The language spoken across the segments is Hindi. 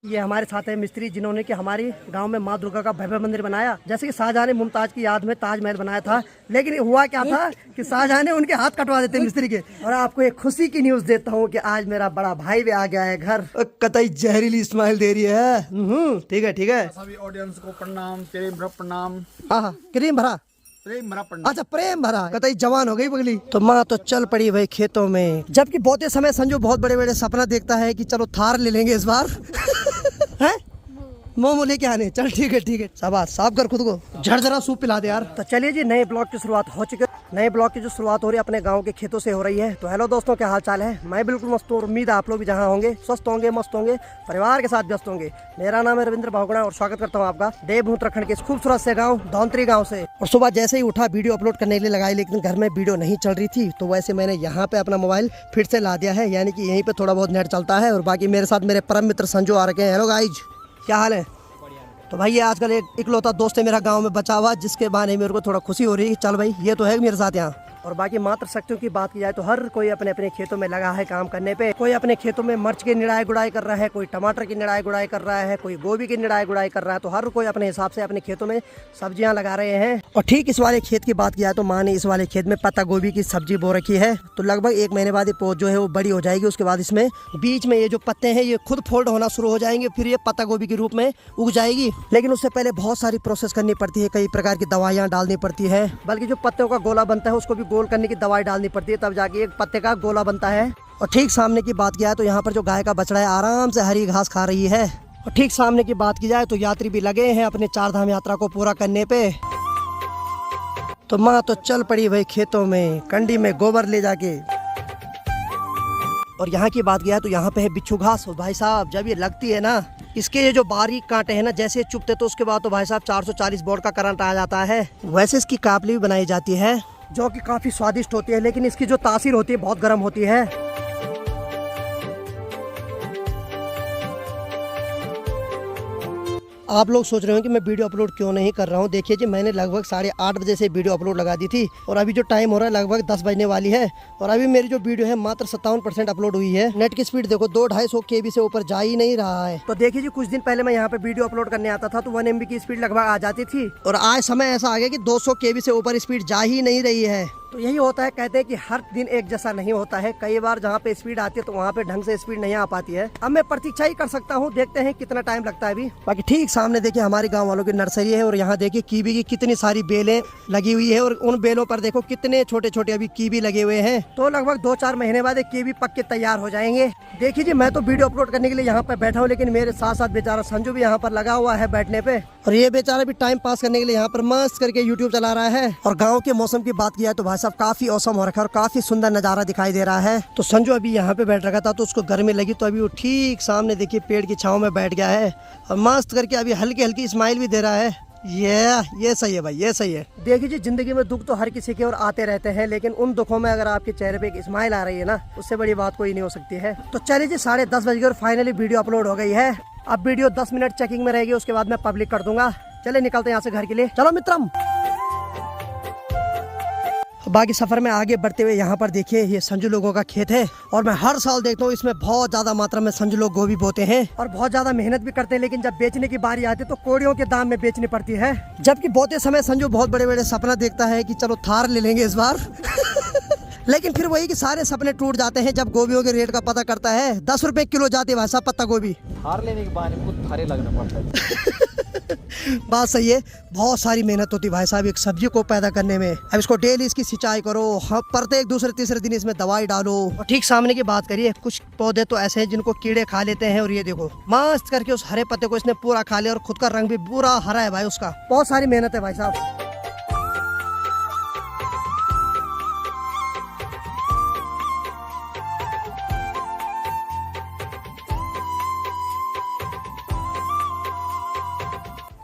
ये हमारे साथ है मिस्त्री जिन्होंने कि हमारी गांव में माँ दुर्गा का भव्य मंदिर बनाया। जैसे कि शाहजहां ने मुमताज की याद में ताजमहल बनाया था, लेकिन हुआ क्या था कि शाहजहां ने उनके हाथ कटवा देते मिस्त्री के। और आपको एक खुशी की न्यूज देता हूँ कि आज मेरा बड़ा भाई भी आ गया है घर। कतई जहरीली स्माइल दे रही है। ठीक है ठीक है। सभी ऑडियंस को प्रणाम, प्रेम भरा प्रणाम। हाँ क्रीम भरा, प्रेम भरा प्रणाम। अच्छा प्रेम भरा। कतई जवान हो गई पगली। तो माँ तो चल पड़ी भाई खेतों में। जबकि बोते समय संजू बहुत बड़े बड़े सपना देखता है कि चलो थार ले लेंगे इस बार। है मोमो लेके आने। चल ठीक है शाबाश, साफ कर खुद को, झरझरा सूप पिला दे यार। तो चलिए जी, नए ब्लॉग की शुरुआत हो चुकी है। नए ब्लॉग की जो शुरुआत हो रही है अपने गांव के खेतों से हो रही है। तो हेलो दोस्तों, क्या हाल चाल है? मैं बिल्कुल मस्त हूँ। उम्मीद है आप लोग भी जहाँ होंगे स्वस्थ होंगे, मस्त होंगे, परिवार के साथ व्यस्त होंगे। मेरा नाम है रविंद्र भावगुणा और स्वागत करता हूँ आपका देवभूत उत्तराखंड के इस खूबसूरत से गाँव धौंतरी गाँव से। और सुबह जैसे ही उठा वीडियो अपलोड करने के लिए लगाई, लेकिन घर में वीडियो नहीं चल रही थी। तो वैसे मैंने यहाँ पे अपना मोबाइल फिर से ला दिया है, यानी कि यहीं पे थोड़ा बहुत नेट चलता है। और बाकी मेरे साथ मेरे परम मित्र संजू आ रखे हैं। हेलो गाइज, क्या हाल है? तो भाई ये आजकल एक इकलौता दोस्त है मेरा गांव में बचा हुआ, जिसके बारे में मेरे को थोड़ा खुशी हो रही है। चल भाई ये तो है मेरे साथ यहाँ। और बाकी मात्र शक्तियों की बात की जाए तो हर कोई अपने अपने खेतों में लगा है काम करने पे। कोई अपने खेतों में मिर्च की निराई गुड़ाई कर रहा है, कोई टमाटर की निराई गुड़ाई कर रहा है, कोई गोभी की निराई गुड़ाई कर रहा है। तो हर कोई अपने हिसाब से अपने खेतों में सब्जियां लगा रहे हैं। और ठीक इस वाले खेत की बात की जाए तो माँ ने इस वाले खेत में पत्ता गोभी की सब्जी बो रखी है। तो लगभग 1 महीने बाद ये पौध जो है वो बड़ी हो जाएगी। उसके बाद इसमें बीच में ये जो पत्ते हैं ये खुद फोल्ड होना शुरू हो जाएंगे, फिर ये पत्ता गोभी के रूप में उग जाएगी। लेकिन उससे पहले बहुत सारी प्रोसेस करनी पड़ती है, कई प्रकार की दवाइयाँ डालनी पड़ती है। बल्कि जो पत्तों का गोला बनता है उसको भी गोल करने की दवाई डालनी पड़ती है, तब जाके एक पत्ते का गोला बनता है। और ठीक सामने की बात किया है तो यहाँ पर जो गाय का बछड़ा है आराम से हरी घास खा रही है। और ठीक सामने की बात की जाए तो यात्री भी लगे हैं अपने 4 धाम यात्रा को पूरा करने पे। तो माँ तो चल पड़ी भाई खेतों में, कंडी में गोबर ले जाके। और यहाँ की बात किया है तो यहाँ पे है बिच्छू घास। और भाई साहब जब ये लगती है ना, इसके ये जो बारीक कांटे हैं ना, जैसे चुभते तो उसके बाद तो भाई साहब 440 वोल्ट का करंट आ जाता है। वैसे इसकी कापली भी बनाई जाती है जो कि काफी स्वादिष्ट होती है, लेकिन इसकी जो तासीर होती है बहुत गर्म होती है। आप लोग सोच रहे हो कि मैं वीडियो अपलोड क्यों नहीं कर रहा हूँ। देखिए जी, मैंने लगभग 8:30 बजे से वीडियो अपलोड लगा दी थी और अभी जो टाइम हो रहा है लगभग 10 बजने वाली है। और अभी मेरी जो वीडियो है मात्र 57% अपलोड हुई है। नेट की स्पीड देखो 200-250 KB से ऊपर जा ही नहीं रहा है। तो देखिए जी, कुछ दिन पहले मैं यहाँ पे वीडियो अपलोड करने आता था तो 1 MB की स्पीड लगभग आ जाती थी, और आज समय ऐसा आ गया कि 200 KB से ऊपर स्पीड जा ही नहीं रही है। तो यही होता है, कहते हैं कि हर दिन एक जैसा नहीं होता है। कई बार जहाँ पे स्पीड आती है तो वहाँ पे ढंग से स्पीड नहीं आ पाती है। अब मैं प्रतीक्षा ही कर सकता हूँ, देखते हैं कितना टाइम लगता है अभी। बाकी ठीक सामने देखिए हमारे गांव वालों की नर्सरी है, और यहाँ देखिए कीवी की कितनी सारी बेलें लगी हुई है। और उन बेलों पर देखो कितने छोटे छोटे अभी कीवी लगे हुए हैं। तो लगभग 2-4 महीने बाद एक कीवी पक के तैयार हो जाएंगे। देखिए जी, मैं तो वीडियो अपलोड करने के लिए यहाँ पे बैठा हूँ, लेकिन मेरे साथ साथ बेचारा संजू भी यहाँ पर लगा हुआ है बैठने पे। और ये बेचारा भी टाइम पास करने के लिए यहाँ पर मस्त करके यूट्यूब चला रहा है। और गाँव के मौसम की बात किया तो भाई साहब काफी औसम हो रखा है और काफी सुंदर नजारा दिखाई दे रहा है। तो संजू अभी यहाँ पे बैठ रखा था तो उसको गर्मी लगी, तो अभी वो ठीक सामने देखिए पेड़ की छांव में बैठ गया है और मस्त करके अभी हल्की हल्की स्माइल भी दे रहा है। ये सही है भाई, ये सही है। देखिए जी, जिंदगी में दुख तो हर किसी के और आते रहते हैं, लेकिन उन दुखों में अगर आपके चेहरे पे एक स्माइल आ रही है ना, उससे बड़ी बात कोई नहीं हो सकती है। तो चलिए जी, 10:30 बज गए और फाइनली वीडियो अपलोड हो गई है। अब वीडियो 10 मिनट चेकिंग में रहेगी, उसके बाद मैं पब्लिक कर दूंगा। चले निकलते हैं यहाँ से घर के लिए। चलो मित्रम। बाकी सफर में आगे बढ़ते हुए यहाँ पर देखिए ये संजू लोगों का खेत है, और मैं हर साल देखता हूँ इसमें बहुत ज्यादा मात्रा में संजू लोग गोभी बोते हैं और बहुत ज्यादा मेहनत भी करते हैं। लेकिन जब बेचने की बारी आती है तो कोड़ियों के दाम में बेचनी पड़ती है। जबकि बोते समय संजू बहुत बड़े बड़े सपना देखता है कि चलो थार ले लेंगे इस बार। लेकिन फिर वही कि सारे सपने टूट जाते हैं जब गोभियों के रेट का पता करता है। 10 रुपए किलो जाती है भाई साहब पत्ता गोभी। हार लेने के बाद इनको थारे लगना पड़ता है। बात सही है, बहुत सारी मेहनत होती है भाई साहब एक सब्जी को पैदा करने में। अब इसको डेली इसकी सिंचाई करो, हाँ प्रत्येक दूसरे तीसरे दिन इसमें दवाई डालो। और ठीक सामने की बात करिए, कुछ पौधे तो ऐसे हैं जिनको कीड़े खा लेते हैं, और ये देखो मस्त करके उस हरे पत्ते को इसने पूरा खा लिया और खुद का रंग भी पूरा हरा है भाई उसका। बहुत सारी मेहनत है भाई साहब।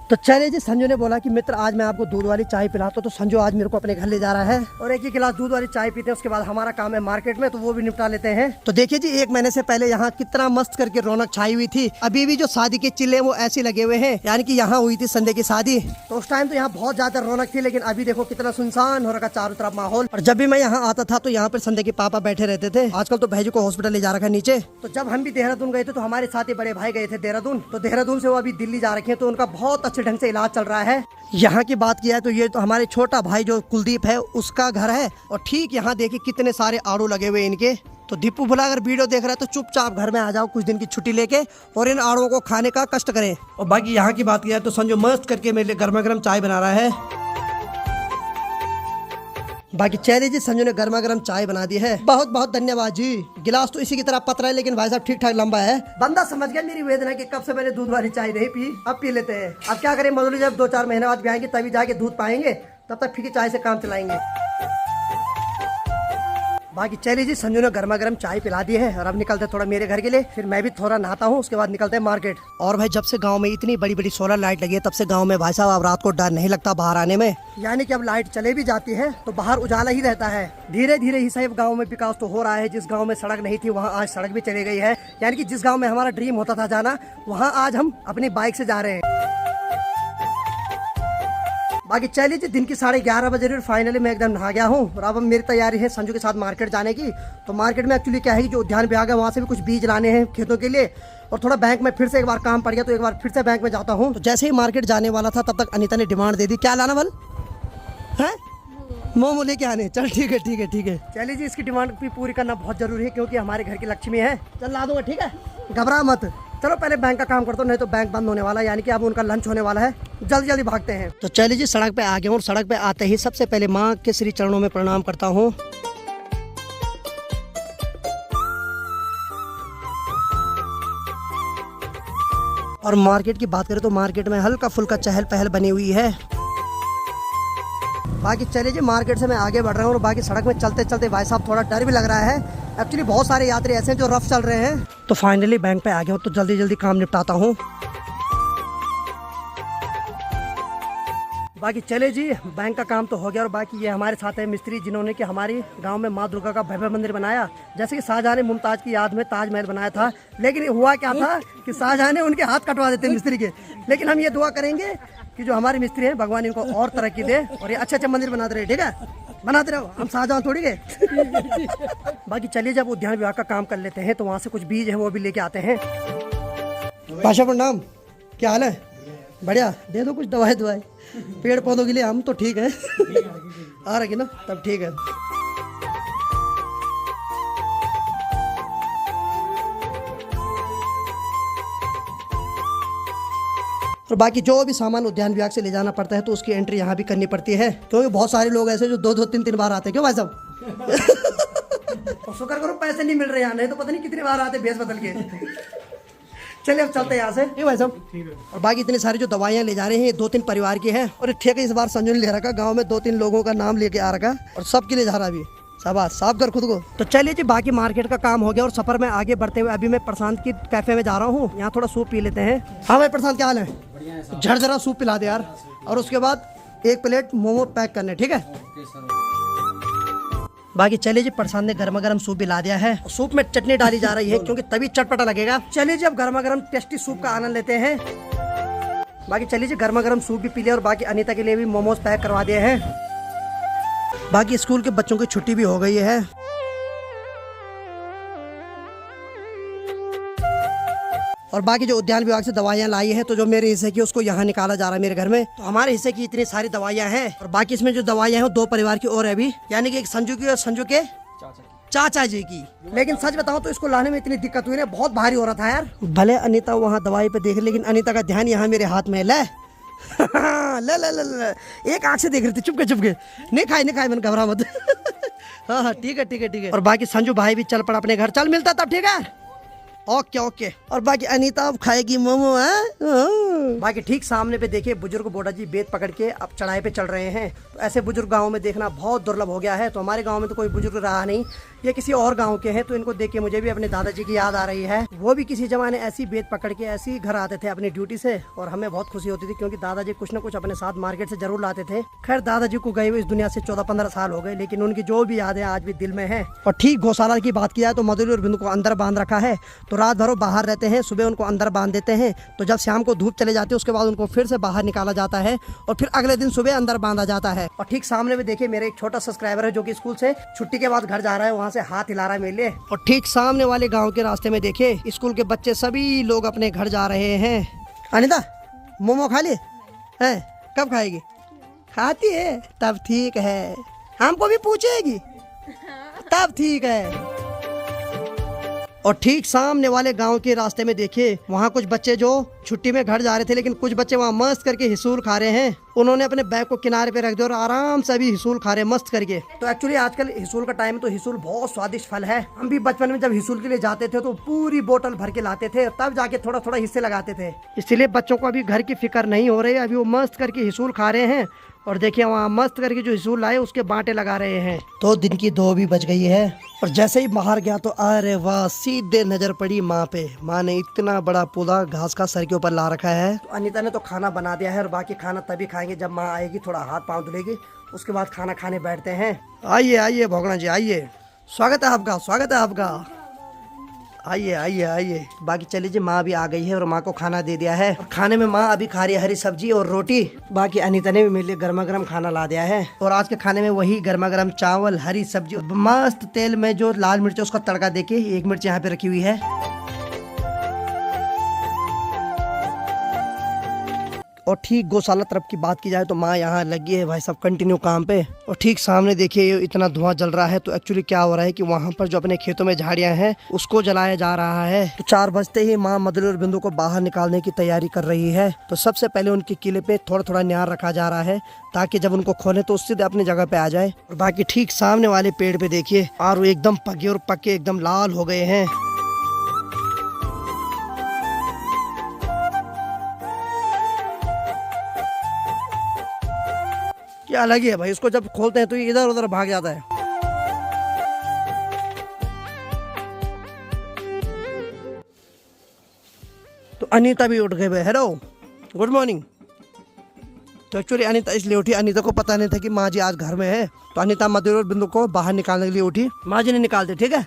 तो चलिए जी, संजू ने बोला कि मित्र आज मैं आपको दूध वाली चाय पिलाता हूँ, तो संजू आज मेरे को अपने घर ले जा रहा है और एक ही गिलास दूध वाली चाय पीते हैं। उसके बाद हमारा काम है मार्केट में, तो वो भी निपटा लेते हैं। तो देखिए जी, 1 महीने से पहले यहाँ कितना मस्त करके रौनक छाई हुई थी। अभी भी जो शादी के चिल्ले वो ऐसे लगे हुए हैं, यानी कि यहाँ हुई थी संडे की शादी, तो उस टाइम तो यहाँ बहुत ज्यादा रौनक थी। लेकिन अभी देखो कितना सुनसान हो रखा चारों तरफ माहौल। और जब भी मैं यहाँ आता था तो यहाँ पर संडे के पापा बैठे रहते थे। आजकल तो भैजू को हॉस्पिटल ले जा रखा है नीचे। तो जब हम भी देहरादून गए थे तो हमारे साथ ही बड़े भाई गए थे देहरादून, तो देहरादून से वो अभी दिल्ली जा रखे हैं, तो उनका बहुत अच्छे ढंग से इलाज चल रहा है। यहाँ की बात किया है तो ये तो हमारे छोटा भाई जो कुलदीप है उसका घर है। और ठीक यहाँ देखिए कितने सारे आड़ू लगे हुए इनके। तो दीपू भुला अगर वीडियो देख रहा है तो चुपचाप घर में आ जाओ कुछ दिन की छुट्टी लेके और इन आड़ुओं को खाने का कष्ट करें। और बाकी यहाँ की बात किया है तो संजू मस्त करके मेरे लिए गर्मा गर्म चाय बना रहा है। बाकी चलिए जी, संजू ने गर्मा गर्म चाय बना दी है। बहुत बहुत धन्यवाद जी। गिलास तो इसी की तरह पतला है लेकिन भाई साहब ठीक ठाक लंबा है। बंदा समझ गया मेरी वेदना कि कब से मैंने दूध वाली चाय नहीं पी, अब पी लेते हैं। अब क्या करें, मधुली जब 2-4 महीने बाद भी आएंगे तभी जाके दूध पाएंगे, तब तक फीकी चाय से काम चलाएंगे। बाकी चलिए जी, संजू ने गर्मा गर्म चाय पिला दी है और अब निकलते थोड़ा मेरे घर के लिए, फिर मैं भी थोड़ा नहाता हूँ, उसके बाद निकलते हैं मार्केट। और भाई जब से गांव में इतनी बड़ी बड़ी सोलर लाइट लगी है तब से गांव में भाई साहब अब रात को डर नहीं लगता बाहर आने में। यानी कि अब लाइट चले भी जाती है तो बाहर उजाला ही रहता है। धीरे धीरे ही साहब गाँव में विकास तो हो रहा है। जिस गाँव में सड़क नहीं थी वहाँ आज सड़क भी चली गई है। यानी कि जिस गाँव में हमारा ड्रीम होता था जाना, वहाँ आज हम अपनी बाइक से जा रहे हैं। बाकी चलिए जी, दिन की 11:30 बजे फाइनली मैं एकदम नहा गया हूँ और अब मेरी तैयारी है संजू के साथ मार्केट जाने की। तो मार्केट में एक्चुअली क्या है कि जो उद्यान विभाग है वहाँ से भी कुछ बीज लाने हैं खेतों के लिए, और थोड़ा बैंक में फिर से एक बार काम पड़ गया तो एक बार फिर से बैंक में जाता हूँ। तो जैसे ही मार्केट जाने वाला था तब तक अनीता ने डिमांड दे दी, क्या लाना बल है? मोमो लेके आने। चल ठीक है ठीक है ठीक है। चलिए जी, इसकी डिमांड भी पूरी करना बहुत जरूरी है क्योंकि हमारे घर की लक्ष्मी है। चल ला दूंगा, ठीक है, घबरा मत। चलो पहले बैंक का काम करता हूँ, नहीं तो बैंक बंद होने वाला है, यानी कि अब उनका लंच होने वाला है। जल्दी जल्दी भागते हैं। तो चलिए जी, सड़क पे आ गए और सड़क पे आते ही सबसे पहले माँ के श्री चरणों में प्रणाम करता हूँ। और मार्केट की बात करें तो मार्केट में हल्का फुल्का चहल पहल बनी हुई है। बाकी चलिए जी, मार्केट से मैं आगे बढ़ रहा हूँ और बाकी सड़क में चलते चलते भाई साहब थोड़ा डर भी लग रहा है। एक्चुअली बहुत सारे यात्री ऐसे हैं जो रफ चल रहे हैं। तो फाइनली बैंक पे आ गया हूँ, तो जल्दी जल्दी काम निपटाता हूँ। बाकी चले जी, बैंक का काम तो हो गया और बाकी ये हमारे साथ है मिस्त्री जिन्होंने कि हमारी गांव में माँ दुर्गा का भव्य मंदिर बनाया। जैसे कि शाहजहां ने मुमताज की याद में ताजमहल बनाया था, लेकिन हुआ क्या था कि शाहजहां ने उनके हाथ कटवा देते मिस्त्री के। लेकिन हम ये दुआ करेंगे कि जो हमारे मिस्त्री हैं भगवान इनको और तरक्की दे और ये अच्छे अच्छे मंदिर बनाते रहे, ठीक है, बनाते रहो, हम शाहजहां थोड़ी गए। बाकी चलिए, जब उद्यान विभाग का काम कर लेते हैं तो वहाँ से कुछ बीज है वो भी लेके आते हैं। पाशा प्रणाम, क्या हाल है? बढ़िया, दे दो कुछ दवाई दवाई पेड़ पौधों के लिए। हम तो ठीक है आ रही ना, तब ठीक है। और बाकी जो भी सामान उद्यान विभाग से ले जाना पड़ता है तो उसकी एंट्री यहाँ भी करनी पड़ती है, क्योंकि बहुत सारे लोग ऐसे जो 2-2, 3-3 बार आते हैं। क्यों भाई साहब? तो शुक्र करो पैसे नहीं मिल रहे यहाँ, नहीं तो पता नहीं कितनी बार आते भेस बदल के। चलिए अब चलते हैं यहाँ से, ठीक भाई साहब। और बाकी इतनी सारी जो दवाइयाँ ले जा रहे हैं ये 2-3 परिवार की है और ठीक है, इस बार संजू ने ले रखा, गाँव में 2-3 लोगों का नाम लेके आ रखा और सबके लिए जा रहा अभी। शाबाश, साफ कर खुद को। तो चलिए जी, बाकी मार्केट का काम हो गया और सफर में आगे बढ़ते हुए अभी मैं प्रशांत की कैफे में जा रहा हूँ। यहाँ थोड़ा सूप पी लेते हैं। हाँ भाई प्रशांत, क्या हाल है? झरझरा सूप पिला दे यार, और उसके बाद 1 प्लेट मोमो पैक करने, ठीक है। बाकी चलिए जी, प्रशांत ने गर्मा गर्म सूप भी ला दिया है। सूप में चटनी डाली जा रही है क्योंकि तभी चटपटा लगेगा। चलिए जी, अब गर्मा गर्म टेस्टी सूप का आनंद लेते हैं। बाकी चलिए जी, गर्मा गर्म सूप भी पी लिया और बाकी अनीता के लिए भी मोमोज पैक करवा दिए हैं। बाकी स्कूल के बच्चों की छुट्टी भी हो गई है। और बाकी जो उद्यान विभाग से दवाइयाँ लाई है तो जो मेरे हिस्से की उसको यहाँ निकाला जा रहा है मेरे घर में। तो हमारे हिस्से की इतनी सारी दवाइयाँ हैं और बाकी इसमें जो दवाइयाँ हैं 2 परिवार की और है अभी, यानी कि एक संजू की और संजू के चाचा जी की। लेकिन सच बताऊं तो इसको लाने में इतनी दिक्कत हुई ना, बहुत भारी हो रहा था यार। भले अनीता वहाँ दवाई पे देख, लेकिन अनीता का ध्यान यहाँ मेरे हाथ में ले। ले ले ले ले, एक आँख से देख रही थी चुपके चुपके। नहीं खाई मैंने, घबरा मत। हाँ ठीक है ठीक है ठीक है। और बाकी संजू भाई भी चल पड़ा अपने घर। चल मिलता तब, ठीक है। Okay okay. और बाकी अनीता अब खाएगी मोमो है। बाकी ठीक सामने पे देखिए बुजुर्ग बोडा जी बेत पकड़ के अब चढ़ाई पे चढ़ रहे हैं। तो ऐसे बुजुर्ग गाँव में देखना बहुत दुर्लभ हो गया है। तो हमारे गाँव में तो कोई बुजुर्ग रहा नहीं, ये किसी और गाँव के हैं। तो इनको देख के मुझे भी अपने दादाजी की याद आ रही है। वो भी किसी जमाने ऐसी बेत पकड़ के ऐसे ही घर आते थे अपनी ड्यूटी से, और हमें बहुत खुशी होती थी क्योंकि दादाजी कुछ न कुछ अपने साथ मार्केट से जरूर लाते थे। खैर दादाजी को गए हुए इस दुनिया से 14-15 साल हो गए, लेकिन उनकी जो भी यादें आज भी दिल में है। और ठीक गौशाला की बात की जाए तो मधुरी और बिंदु को अंदर बांध रखा है। तो रात भर बाहर रहते हैं, सुबह उनको अंदर बांध देते हैं। तो जब शाम को धूप चले जाती है उसके बाद उनको फिर से बाहर निकाला जाता है और फिर अगले दिन सुबह अंदर बांधा जाता है। और ठीक सामने में देखिए मेरे एक छोटा सब्सक्राइबर है जो कि स्कूल से छुट्टी के बाद घर जा रहा है, वहाँ से हाथ हिला रहा है मेरे लिए। और ठीक सामने वाले गाँव के रास्ते में देखिए स्कूल के बच्चे सभी लोग अपने घर जा रहे हैं। अनिता मोमो खा लिए हैं? कब खाएगी? खाती है तब ठीक है, हमको भी पूछेगी तब ठीक है। और ठीक सामने वाले गांव के रास्ते में देखिए वहाँ कुछ बच्चे जो छुट्टी में घर जा रहे थे, लेकिन कुछ बच्चे वहाँ मस्त करके हिसूल खा रहे हैं। उन्होंने अपने बैग को किनारे पे रख दिया और आराम से अभी हिसूल खा रहे हैं मस्त करके। तो एक्चुअली आजकल हिसूल का टाइम है तो हिसूल बहुत स्वादिष्ट फल है। हम भी बचपन में जब हिसूल के लिए जाते थे तो पूरी बोतल भर के लाते थे, तब जाके थोड़ा थोड़ा हिस्से लगाते थे। इसलिए बच्चों को अभी घर की फिक्र नहीं हो रही है, अभी वो मस्त करके हिसूल खा रहे हैं। और देखिए वहाँ मस्त करके जो हिसूल लाए उसके बांटे लगा रहे हैं। तो दिन की 2 भी बज गई है और जैसे ही बाहर गया तो अरे वाह, सीधे नजर पड़ी माँ पे। माँ ने इतना बड़ा पौधा घास का सर के ऊपर ला रखा है। तो अनीता ने तो खाना बना दिया है और बाकी खाना तभी खाएंगे जब माँ आएगी, थोड़ा हाथ पाँव धुलेगी, उसके बाद खाना खाने बैठते हैं। आइए आइए भोगना जी आइए, स्वागत है आपका, स्वागत है आपका, आइए आइए आइए। बाकी चलिए जी माँ भी आ गई है और माँ को खाना दे दिया है। और खाने में माँ अभी खा रही है हरी सब्जी और रोटी। बाकी अनीता ने भी मेरे लिए गर्मा गर्म खाना ला दिया है। और आज के खाने में वही गर्मा गर्म चावल, हरी सब्जी, मस्त तेल में जो लाल मिर्च उसका तड़का देके, 1 मिर्च यहाँ पे रखी हुई है। और ठीक गौशाला तरफ की बात की जाए तो माँ यहाँ लगी है भाई सब कंटिन्यू काम पे। और ठीक सामने देखिए इतना धुआं जल रहा है। तो एक्चुअली क्या हो रहा है कि वहाँ पर जो अपने खेतों में झाड़ियाँ हैं उसको जलाया जा रहा है। तो 4 बजते ही माँ मधुरी और बिंदु को बाहर निकालने की तैयारी कर रही है। तो सबसे पहले उनके किले पे थोड़ा थोड़ा न्यार रखा जा रहा है ताकि जब उनको खोले तो सीधे अपनी जगह पे आ जाए। और बाकी ठीक सामने वाले पेड़ पे देखिए आरू एकदम पके और पके एकदम लाल हो गए हैं। क्या अलग ही है भाई, इसको जब खोलते हैं तो ये इधर उधर भाग जाता है। तो अनीता भी उठ गए भाई, हेलो गुड मॉर्निंग। तो एक्चुअली अनीता इसलिए उठी, अनीता को पता नहीं था कि माँ जी आज घर में है। तो अनीता मधुरी और बिंदु को बाहर निकालने के लिए उठी। माँ जी ने निकाल दी, ठीक है।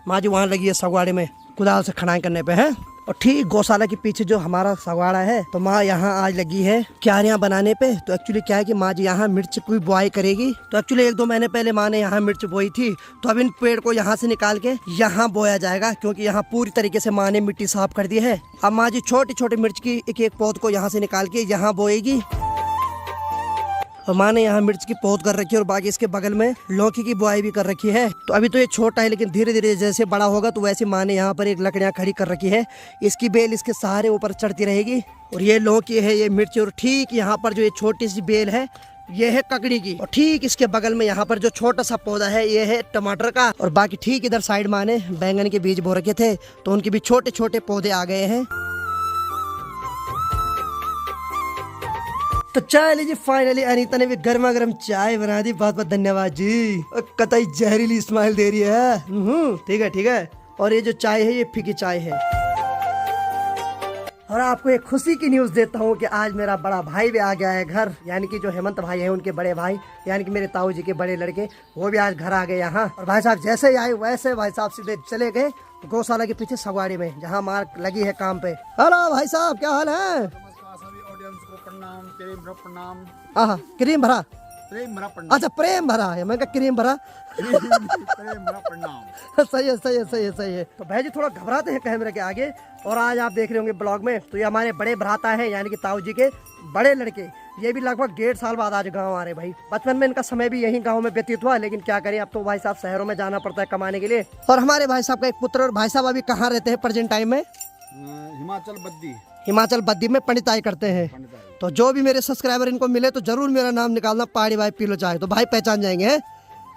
माँ जी वहाँ लगी है सगवाड़े में कुदाल से खनाई करने पे है। और ठीक गौशाला के पीछे जो हमारा सगवाड़ा है तो माँ यहाँ आज लगी है क्यारियाँ बनाने पे। तो एक्चुअली क्या है कि माँ जी यहाँ मिर्च की बुआई करेगी। तो एक्चुअली 1-2 महीने पहले माँ ने यहाँ मिर्च बोई थी। तो अब इन पेड़ को यहाँ से निकाल के यहाँ बोया जाएगा क्योंकि यहाँ पूरी तरीके से माँ ने मिट्टी साफ कर दी है। अब माँ जी छोटे छोटे मिर्च की एक पौध को यहाँ से निकाल के यहाँ बोएगी। और माँ ने यहाँ मिर्च की पौध कर रखी है और बाकी इसके बगल में लौकी की बुआई भी कर रखी है। तो अभी तो ये छोटा है लेकिन धीरे धीरे जैसे बड़ा होगा तो वैसे माँ ने यहाँ पर एक लकड़ियाँ खड़ी कर रखी है। इसकी बेल इसके सहारे ऊपर चढ़ती रहेगी। और ये लौकी है, ये मिर्च। और ठीक यहाँ पर जो ये छोटी सी बेल है ये है ककड़ी की। और ठीक इसके बगल में यहाँ पर जो छोटा सा पौधा है ये है टमाटर का। और बाकी ठीक इधर साइड माँ ने बैंगन के बीज बो रखे थे तो उनके भी छोटे छोटे पौधे आ गए हैं। तो चाय लीजिए, फाइनली अनीता ने भी गर्मा गर्म चाय बना दी। बहुत बहुत धन्यवाद जी। कतई जहरीली स्माइल दे रही है। ठीक है ठीक है। और ये जो चाय है ये फीकी चाय है। और आपको एक खुशी की न्यूज देता हूँ कि आज मेरा बड़ा भाई भी आ गया है घर। यानी कि जो हेमंत भाई है उनके बड़े भाई, यानी कि मेरे ताऊ जी के बड़े लड़के, वो भी आज घर आ गए यहाँ। और भाई साहब जैसे ही आए वैसे भाई साहब सीधे चले गए गौशाला के पीछे सगवाड़ी में जहाँ माँ लगी है काम पे। हेलो भाई साहब, क्या हाल है? प्रणाम, तेरे मेरा प्रणाम। हाँ, क्रीम भरा, प्रेम भरा प्रणाम। अच्छा प्रेम भरा है, मैं क्रीम भरा। प्रेम भरा प्रणाम। सही है सही है सही है सही है। तो भाई जी थोड़ा घबराते हैं कैमरे के आगे। और आज आप देख रहे होंगे ब्लॉग में तो ये हमारे बड़े भ्राता है यानी कि ताऊ जी के बड़े लड़के। ये भी लगभग 1.5 साल बाद आज गांव आ रहे भाई। बचपन में इनका समय भी यही गांव में व्यतीत हुआ, लेकिन क्या करें अब तो भाई साहब शहरों में जाना पड़ता है कमाने के लिए। और हमारे भाई साहब का एक पुत्र, और भाई साहब अभी कहाँ रहते हैं प्रेजेंट टाइम में? हिमाचल बद्दी में पंडिताई करते हैं। तो जो भी मेरे सब्सक्राइबर इनको मिले तो जरूर मेरा नाम निकालना, पहाड़ी भाई पी लो चाय, तो भाई पहचान जाएंगे हैं।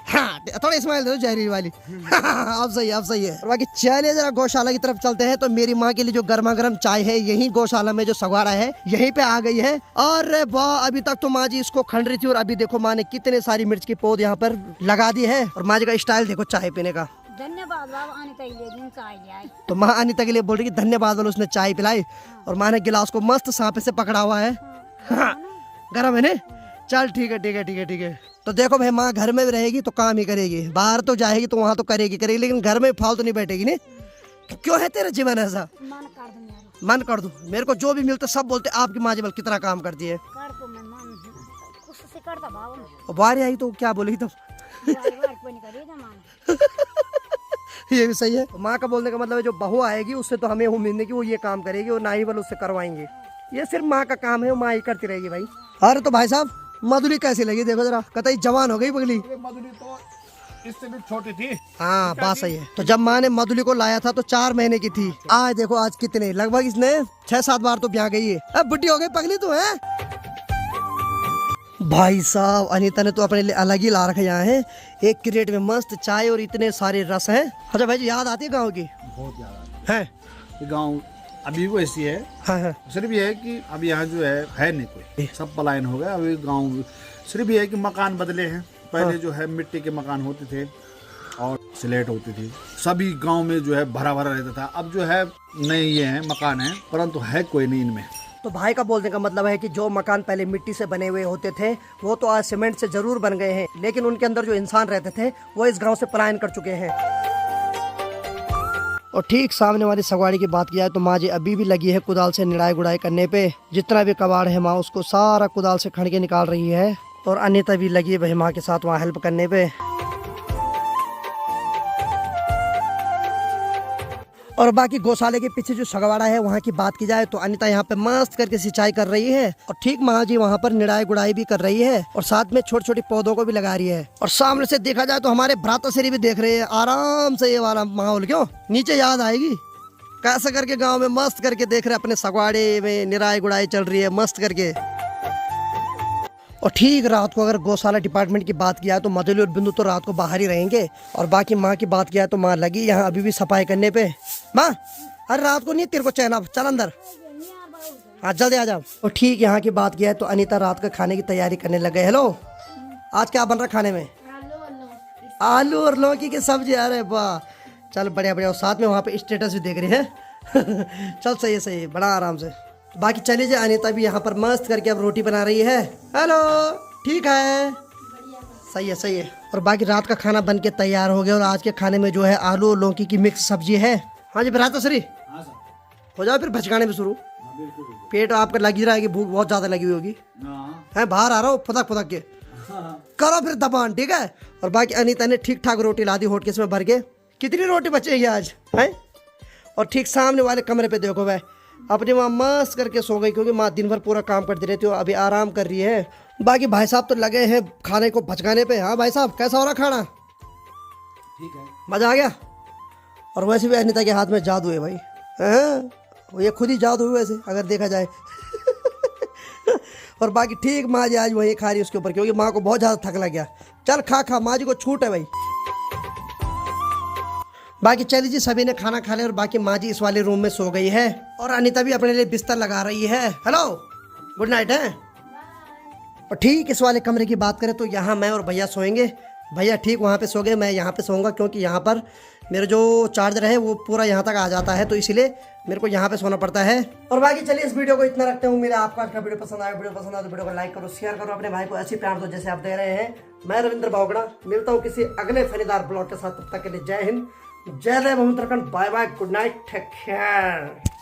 हाँ थोड़ा स्माइल दो जहरीली वाली। अब सही है, अब सही है। और बाकी चलिए जरा गौशाला की तरफ चलते हैं। तो मेरी माँ के लिए जो गर्मा गर्म चाय है यही गौशाला में जो सगवाड़ा है यहीं पे आ गई है। और वाह अभी तक तो माँ जी इसको खंड रही थी और अभी देखो माँ ने कितने सारी मिर्च की पौध यहाँ पर लगा दी है। और माँ जी का स्टाइल देखो चाय पीने का। धन्यवाद बाबा अनिता के लिए चाय आई। तो माँ अनिता के लिए बोल रही कि धन्यवाद बोलो उसने चाय पिलाई। और माँ ने गिलास को मस्त सांपे से पकड़ा हुआ है। हाँ गर्म है ने। चल ठीक है ठीक है ठीक है ठीक है। तो देखो भाई माँ घर में भी रहेगी तो काम ही करेगी, बाहर तो जाएगी तो वहाँ तो करेगी लेकिन घर में फालतू नहीं बैठेगी ने। क्यों है तेरा जीवन ऐसा? मन कर दो मेरा। मन कर दो। मेरे को जो भी मिलता सब बोलते आपकी माँ जी बल कितना काम करती है। कर तो मैं मन उससे करता बाबा मैं। और बाहर आई तो क्या बोलेगी तब? बार कोई नहीं करेगा मन। ये भी सही है। माँ का बोलने का मतलब है जो बहू आएगी उससे तो हमें उम्मीद नहीं कि वो ये काम करेगी और ना ही बल उससे करवाएंगे। ये सिर्फ माँ का काम है, वो माँ ही करती रहेगी भाई। अरे तो भाई साहब मधुली कैसी लगी देखो जरा, कतई जवान हो गई पगली। अरे मधुली तो इससे भी छोटी थी। हाँ बात सही है। तो जब माँ ने मधुली को लाया था तो 4 महीने की थी। आज देखो आज कितने, लगभग इसने 6-7 बार तो ब्याह गई है। अब बुढ़ी हो गई पगली तो है। भाई साहब अनीता ने तो अपने लिए अलग ही ला रखा यहाँ है। एक क्रेट में मस्त चाय और इतने सारे रस हैं। अच्छा भाई जी याद आती है गाँव की? बहुत ज्यादा है ये गाँव अभी भी वैसी है। हाँ हाँ सिर्फ ये है कि अभी यहाँ जो है नहीं कोई, सब पलायन हो गया। अभी गांव सिर्फ ये है कि मकान बदले हैं। पहले जो है मिट्टी के मकान होते थे और स्लेट होती थी, सभी गांव में जो है भरा भरा रहता था। अब जो है नए ये हैं मकान हैं परंतु है कोई नहीं इनमें। तो भाई का बोलने का मतलब है कि जो मकान पहले मिट्टी से बने हुए होते थे वो तो आज सीमेंट से जरूर बन गए हैं, लेकिन उनके अंदर जो इंसान रहते थे वो इस गांव से पलायन कर चुके हैं। और ठीक सामने वाली सगवाड़ी की बात किया है तो माँ जी अभी भी लगी है कुदाल से निड़ाई गुड़ाई करने पे। जितना भी कबाड़ है माँ उसको सारा कुदाल से खड़ के निकाल रही है। और अनिता भी लगी है भाई माँ के साथ वहाँ हेल्प करने पे। और बाकी गौशाले के पीछे जो सगवाड़ा है वहाँ की बात की जाए तो अनिता यहाँ पे मस्त करके सिंचाई कर रही है। और ठीक माँ जी वहाँ पर निड़ाई गुड़ाई भी कर रही है और साथ में छोटे छोटे पौधों को भी लगा रही है। और सामने से देखा जाए तो हमारे भ्राताश्री भी देख रहे हैं आराम से ये वाला माहौल। क्यों नीचे याद आएगी कैसे करके गाँव में मस्त करके देख रहे अपने सगवाड़े में निड़ाई गुड़ाई चल रही है मस्त करके। और ठीक रात को अगर गौशाला डिपार्टमेंट की बात किया है तो मधुली और बिंदु तो रात को बाहर ही रहेंगे। और बाकी माँ की बात किया है तो माँ लगी यहाँ अभी भी सफाई करने पे। माँ अरे रात को नहीं तेरे को चैन, चल अंदर, हाँ जल्दी आ जाओ। और ठीक यहाँ की बात किया है तो अनीता रात का खाने की तैयारी करने लग गए। हेलो आज क्या बन रहा खाने में? आलू और लौकी की सब्जी। अरे वाह चल बढ़िया बढ़िया। और साथ में वहाँ पे स्टेटस भी देख रहे हैं। चल सही है सही है, बड़ा आराम से। बाकी चलिए जी अनीता भी यहाँ पर मस्त करके अब रोटी बना रही है। हेलो ठीक है सही है सही है। और बाकी रात का खाना बन के तैयार हो गया और आज के खाने में जो है आलू और लौकी की मिक्स सब्जी है। हाँ जी भ्राताश्री हो जाओ फिर भचकाने में शुरू। पेट आपका लगी रहा है कि भूख बहुत ज्यादा लगी हुई होगी। है बाहर आ रहा हूँ फुदक फुदक के करो फिर दबान ठीक है। और बाकी अनीता ने ठीक ठाक रोटी ला दी होट के इसमें भर के। कितनी रोटी बचेगी आज है? और ठीक सामने वाले कमरे पे देखो भाई अपनी माँ मस्त करके सो गई क्योंकि माँ दिन भर पूरा काम करती रहती है, अभी आराम कर रही है। बाकी भाई साहब तो लगे हैं खाने को भचकाने पे। हाँ भाई साहब कैसा हो रहा खाना? ठीक है मजा आ गया? और वैसे भी अनीता के हाथ में जादू है भाई। हाँ ये खुद ही जादू है वैसे अगर देखा जाए। और बाकी ठीक माँ जी आज वही खा रही है उसके ऊपर क्योंकि माँ को बहुत ज़्यादा थक लग गया। चल खा खा माँ जी को छूट है भाई। बाकी चलिए जी सभी ने खाना खा लिया और बाकी माँ जी इस वाले रूम में सो गई है और अनीता भी अपने लिए बिस्तर लगा रही है। हेलो गुड नाइट है। और ठीक इस वाले कमरे की बात करें तो यहाँ मैं और भैया सोएंगे। भैया ठीक वहाँ पे सो गए, मैं यहाँ पे सोऊंगा क्योंकि यहाँ पर मेरा जो चार्जर है वो पूरा यहाँ तक आ जाता है तो इसीलिए मेरे को यहाँ पे सोना पड़ता है। और बाकी चलिए इस वीडियो को इतना रखते हैं। मेरा आपका आज का वीडियो पसंद आया, वीडियो पसंद आया तो वीडियो को लाइक करो, शेयर करो, अपने भाई को ऐसी प्यार दो जैसे आप दे रहे हैं। मैं रविंद्र बावगड़ा मिलता हूँ किसी अगले फनीदार ब्लॉग के साथ। तब तक के लिए जय हिंद, जय देव Uttarakhand, bye bye, good night, take care.